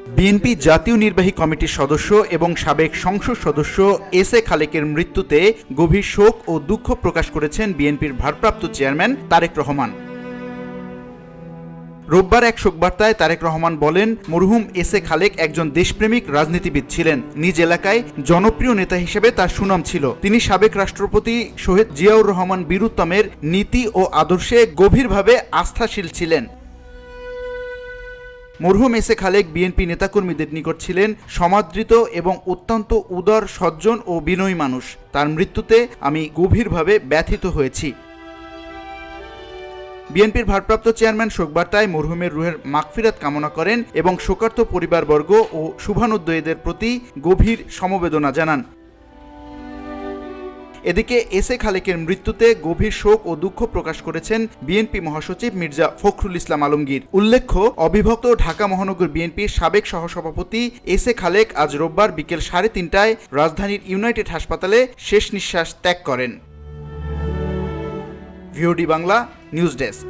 BNP জাতীয় নির্বাহী কমিটির সদস্য এবং সাবেক সংসদ সদস্য এস এ খালেকের মৃত্যুতে গভীর শোক ও দুঃখ প্রকাশ করেছেন বিএনপির ভারপ্রাপ্ত চেয়ারম্যান তারেক রহমান। রোববার এক শোকবার্তায় তারেক রহমান বলেন, মরহুম এস এ খালেক একজন দেশপ্রেমিক রাজনীতিবিদ ছিলেন। নিজ এলাকায় জনপ্রিয় নেতা হিসেবে তার সুনাম ছিল। তিনি সাবেক রাষ্ট্রপতি শহীদ জিয়াউর রহমান বীরুত্তমের নীতি ও আদর্শে গভীরভাবে আস্থাশীল ছিলেন। মরহুম এস এ খালেক বিএনপি নেতাকর্মীদের নিকট ছিলেন সমাদৃত এবং অত্যন্ত উদার, সজ্জন ও বিনয়ী মানুষ। তার মৃত্যুতে আমি গভীরভাবে ব্যথিত হয়েছি। বিএনপির ভারপ্রাপ্ত চেয়ারম্যান শোকবার্তায় মরহুমের রুহের মাগফিরাত কামনা করেন এবং শোকার্ত পরিবারবর্গ ও শুভানুদ্দয়ীদের প্রতি গভীর সমবেদনা জানান। এদিকে এস এ খালেকের মৃত্যুতে গভীর শোক ও দুঃখ প্রকাশ করেছেন বিএনপি মহাসচিব মির্জা ফখরুল ইসলাম আলমগীর। উল্লেখ্য, অবিভক্ত ঢাকা মহানগর বিএনপির সাবেক সহসভাপতি এস এ খালেক আজ রোববার বিকেল 3:30টায় রাজধানীর ইউনাইটেড হাসপাতালে শেষ নিঃশ্বাস ত্যাগ করেন। VOD Bangla news desk.